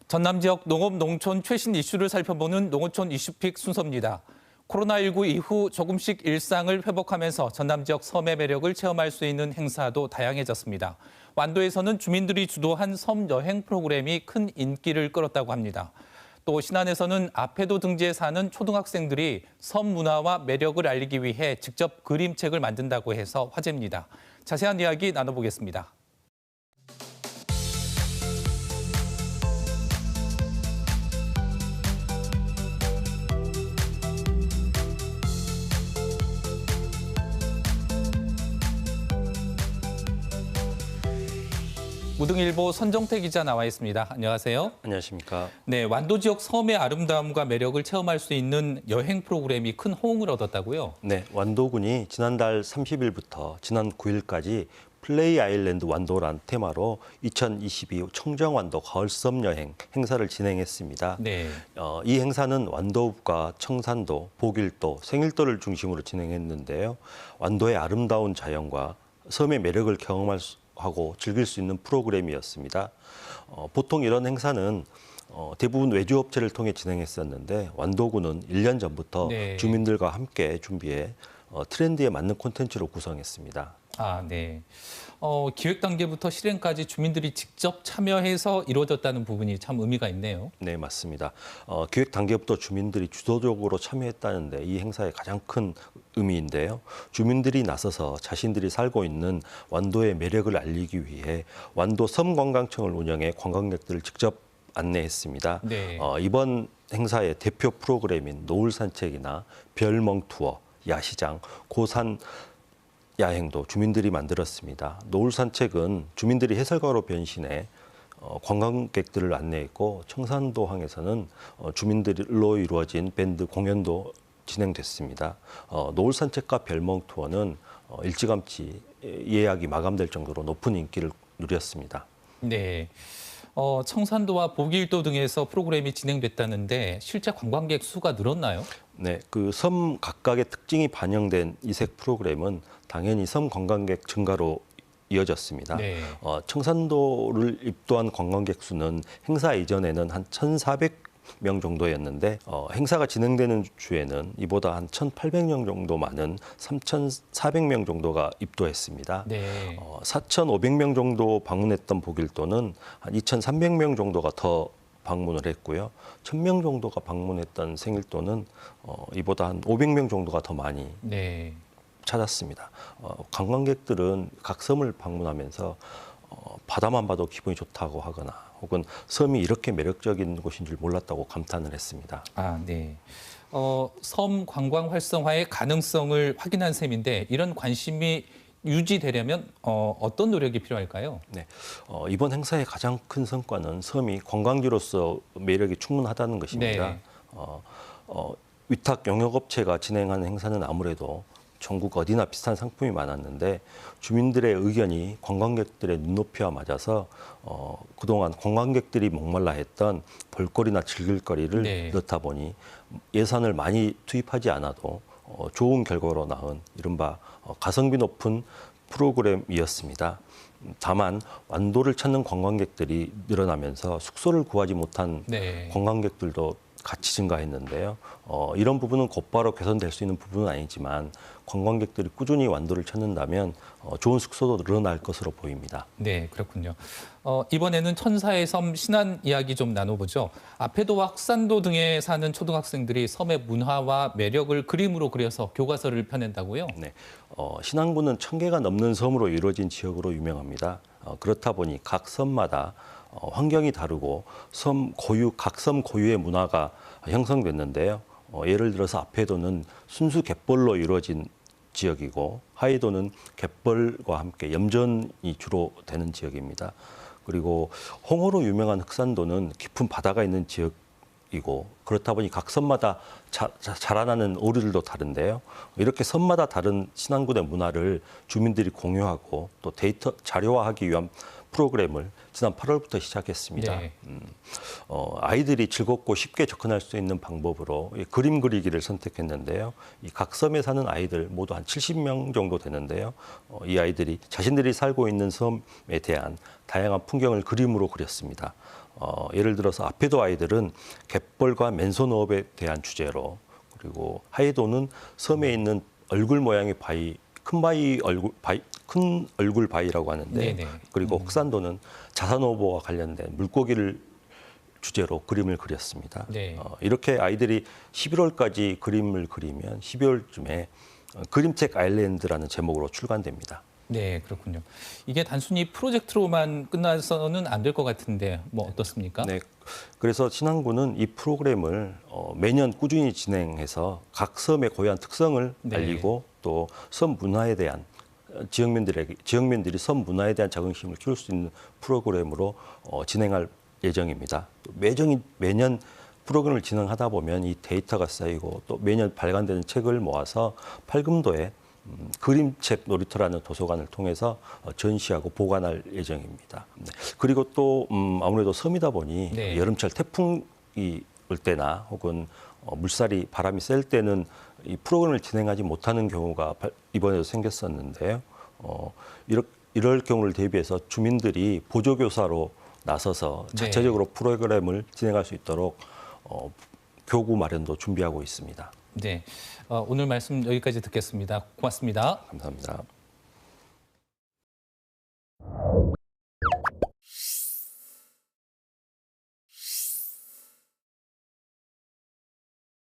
전남 지역 농업 농촌 최신 이슈를 살펴보는 농어촌 이슈픽 순서입니다. 코로나19 이후 조금씩 일상을 회복하면서 전남 지역 섬의 매력을 체험할 수 있는 행사도 다양해졌습니다. 완도에서는 주민들이 주도한 섬 여행 프로그램이 큰 인기를 끌었다고 합니다. 또 신안에서는 앞에도 등지에 사는 초등학생들이 섬 문화와 매력을 알리기 위해 직접 그림책을 만든다고 해서 화제입니다. 자세한 이야기 나눠보겠습니다. 무등일보 선정태 기자 나와 있습니다. 안녕하세요. 안녕하십니까. 네, 완도 지역 섬의 아름다움과 매력을 체험할 수 있는 여행 프로그램이 큰 호응을 얻었다고요? 네, 완도군이 지난달 30일부터 지난 9일까지 플레이 아일랜드 완도란 테마로 2022 청정완도 가을섬 여행 행사를 진행했습니다. 네. 이 행사는 완도읍과 청산도, 복일도, 생일도를 중심으로 진행했는데요. 완도의 아름다운 자연과 섬의 매력을 경험하고 즐길 수 있는 프로그램이었습니다. 보통 이런 행사는 대부분 외주업체를 통해 진행했었는데 완도군은 1년 전부터 네. 주민들과 함께 준비해 트렌드에 맞는 콘텐츠로 구성했습니다. 아, 네. 기획 단계부터 실행까지 주민들이 직접 참여해서 이루어졌다는 부분이 참 의미가 있네요. 네, 맞습니다. 기획 단계부터 주민들이 주도적으로 참여했다는데 이 행사의 가장 큰 의미인데요. 주민들이 나서서 자신들이 살고 있는 완도의 매력을 알리기 위해 완도 섬관광청을 운영해 관광객들을 직접 안내했습니다. 네. 이번 행사의 대표 프로그램인 노을 산책이나 별멍 투어, 야시장, 고산 야행도 주민들이 만들었습니다. 노을 산책은 주민들이 해설가로 변신해 관광객들을 안내했고 청산도항에서는 주민들로 이루어진 밴드 공연도 진행됐습니다. 노을 산책과 별멍 투어는 일찌감치 예약이 마감될 정도로 높은 인기를 누렸습니다. 네. 청산도와 복일도 등에서 프로그램이 진행됐다는데 실제 관광객 수가 늘었나요? 네, 그 섬 각각의 특징이 반영된 이색 프로그램은 당연히 섬 관광객 증가로 이어졌습니다. 네. 청산도를 입도한 관광객 수는 행사 이전에는 한 1,400명 정도였는데 행사가 진행되는 주에는 이보다 한 1,800명 정도 많은 3,400명 정도가 입도했습니다. 네. 4,500명 정도 방문했던 복일도는 한 2,300명 정도가 더 방문을 했고요. 1,000명 정도가 방문했던 생일도는 이보다 한 500명 정도가 더 많이 네. 찾았습니다. 관광객들은 각 섬을 방문하면서 바다만 봐도 기분이 좋다고 하거나 혹은 섬이 이렇게 매력적인 곳인 줄 몰랐다고 감탄을 했습니다. 아, 네. 섬 관광 활성화의 가능성을 확인한 셈인데 이런 관심이 유지되려면 어떤 노력이 필요할까요? 네, 이번 행사의 가장 큰 성과는 섬이 관광지로서 매력이 충분하다는 것입니다. 네. 위탁 용역업체가 진행하는 행사는 아무래도 전국 어디나 비슷한 상품이 많았는데 주민들의 의견이 관광객들의 눈높이와 맞아서 그동안 관광객들이 목말라 했던 볼거리나 즐길거리를 네. 넣다 보니 예산을 많이 투입하지 않아도 좋은 결과로 나온 이른바 가성비 높은 프로그램이었습니다. 다만 완도를 찾는 관광객들이 늘어나면서 숙소를 구하지 못한 네. 관광객들도 같이 증가했는데요. 이런 부분은 곧바로 개선될 수 있는 부분은 아니지만 관광객들이 꾸준히 완도를 찾는다면 좋은 숙소도 늘어날 것으로 보입니다. 네, 그렇군요. 이번에는 천사의 섬 신안 이야기 좀 나눠보죠. 앞에도와 확산도 등에 사는 초등학생들이 섬의 문화와 매력을 그림으로 그려서 교과서를 펴낸다고요? 네, 신안군은 1,000개가 넘는 섬으로 이루어진 지역으로 유명합니다. 그렇다 보니 각 섬마다 환경이 다르고 각 섬 고유의 문화가 형성됐는데요. 예를 들어서 앞에도는 순수 갯벌로 이루어진 지역이고 하이도는 갯벌과 함께 염전이 주로 되는 지역입니다. 그리고 홍어로 유명한 흑산도는 깊은 바다가 있는 지역이고 그렇다 보니 각 섬마다 자라나는 오리들도 다른데요. 이렇게 섬마다 다른 신안군의 문화를 주민들이 공유하고 또 데이터 자료화하기 위한 프로그램을 지난 8월부터 시작했습니다. 네. 아이들이 즐겁고 쉽게 접근할 수 있는 방법으로 이 그림 그리기를 선택했는데요. 이 각섬에 사는 아이들 모두 한 70명 정도 되는데요. 이 아이들이 자신들이 살고 있는 섬에 대한 다양한 풍경을 그림으로 그렸습니다. 예를 들어서 아페도 아이들은 갯벌과 맨손업에 대한 주제로, 그리고 하이도는 섬에 있는 얼굴 모양의 바위, 큰 얼굴 바위라고 하는데, 네네. 그리고 흑산도는 자산오보와 관련된 물고기를 주제로 그림을 그렸습니다. 네. 이렇게 아이들이 11월까지 그림을 그리면 12월쯤에 그림책 아일랜드라는 제목으로 출간됩니다. 네, 그렇군요. 이게 단순히 프로젝트로만 끝나서는 안 될 것 같은데 뭐 어떻습니까? 네, 그래서 신안군은 이 프로그램을 매년 꾸준히 진행해서 각 섬의 고유한 특성을 네. 알리고 또 섬 문화에 대한 지역민들이 섬 문화에 대한 자긍심을 키울 수 있는 프로그램으로 진행할 예정입니다. 매년 프로그램을 진행하다 보면 이 데이터가 쌓이고 또 매년 발간되는 책을 모아서 팔금도에 그림책 놀이터라는 도서관을 통해서 전시하고 보관할 예정입니다. 네. 그리고 또 아무래도 섬이다 보니 네. 여름철 태풍이 올 때나 혹은 물살이 바람이 셀 때는 이 프로그램을 진행하지 못하는 경우가 이번에도 생겼었는데요. 이럴 경우를 대비해서 주민들이 보조교사로 나서서 네. 자체적으로 프로그램을 진행할 수 있도록 교구 마련도 준비하고 있습니다. 네, 오늘 말씀 여기까지 듣겠습니다. 고맙습니다. 감사합니다.